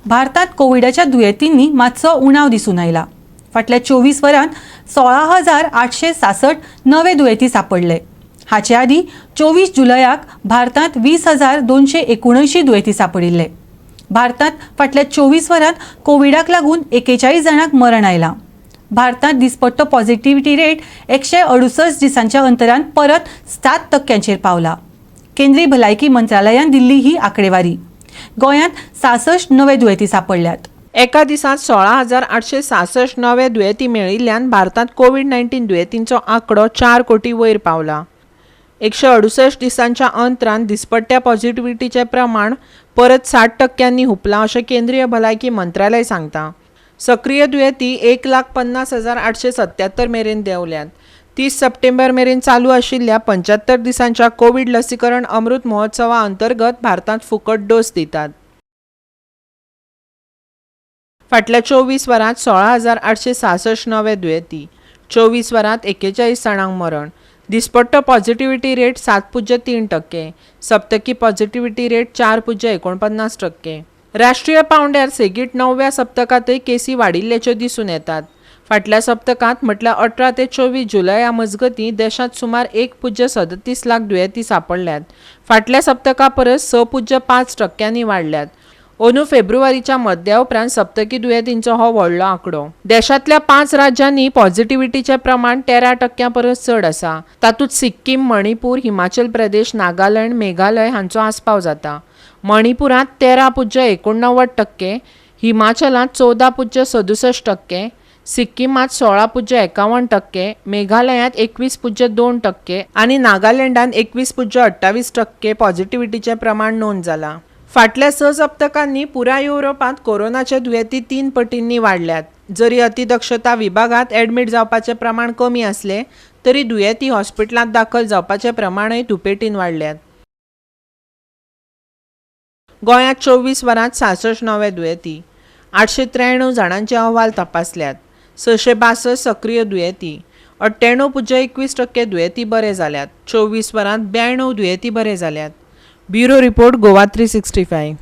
भारतात कोविडाच्या दुयेंतींनी मातसो उणाव दिसून आयला। फाटल्या 24 वरांत 16,866 नवे दुयेंती सापडले। हाचे आदी 24 जुलयाक भारतात 20,279 दुयेंती सापडिल्ले। भारतात फाटल्या 24 वरांत कोविडाक लागून 41 जाणांक मरण आयलां। भारतात दिसपट्टो पॉझिटिव्हिटी रेट 168 दिसांच्या अंतरान परत 7% पावला। केंद्रीय भलायकी मंत्रालयान दिल्ली ही आंकडेवारी। गोंयांत 66 नवे दुयेंती सापडल्यात। एका दिसात 16,866 नवे दुयेंती मेळिल्ल्यान भारतात कोविड-19 दुयेंतींचो आंकडो 4 कोटी वयर पावला। 168 दिसांच्या अंतरान दिसपट्ट्या पॉझिटिव्हिटीचे प्रमाण परत 60% हुपलां अशें केंद्रीय भलायकी मंत्रालय सांगता। सक्रिय दुयेंती 1,50,877 मेरेन देंवल्यात। 30 सप्टेंबर मेरेन चालू आशिल्ल्या 75 दिसांच्या कोविड लसीकरण अमृत महोत्सवा अंतर्गत भारतात फुकट डोस दितात। फाटल्या 24 वरांत 16,866 नवे दुयेंती, 24 वरांत 41 जाणांक मरण। दिसपट्टो पॉझिटिव्हिटी रेट 7.3%, सप्तकी पॉझिटिव्हिटी रेट 4.49%। राष्ट्रीय पांवड्यार सेगीत 9व्या सप्तकांतय केसी वाडिल्ल्याच्यो दिसून येतात। फाटल्या सप्तकांत म्हटल्यार 18 ते 24 जुलया मजगतीं देशांत सुमार 1.37 लाख दुयेंती सापडल्यात। फाटल्या सप्तका परस 6.5% वाडल्यात। अंदू फेब्रुवारीच्या मध्या उपरांत सप्तकी दुयेंतींचो हो व्हडलो आंकडो। देशांतल्या 5 राज्यांनी पॉझिटिव्हिटीचे प्रमाण 13% परस चड आसा। तातूंत सिक्कीम, मणिपूर, हिमाचल प्रदेश, नागालँड, मेघालय हांचो आस्पाव जाता। मणिपुरांत 13.89%, हिमाचलांत 14.67%, सिक्कीमांत 16.51%, मेघालयांत 21.2% आनी नागालँडांत 21.28% पॉझिटिव्हिटीचे प्रमाण नोंद जाला। फाटल्या 6 सप्तकांनी पुराय युरोपांत कोरोनाचे दुयेंती 3 पटींनी वाडल्यात। जरी अतिदक्षता विभागांत एडमीट जावपाचे प्रमाण कमी आसले तरी दुयेंती हॉस्पिटलांत दाखल जावपाचे प्रमाणय दुपेटीन वाडल्यात। गोंयांत 24 वरांत 66 नवे दुयेंती, 893 जाणांचे अहवाल तपासल्यात। 662 सक्रिय दुयेंती, 98.21% दुयेंती बरे जाल्यात। 24 वरांत 92 दुयेंती बरे जाल्यात। Bureau report Goa 365।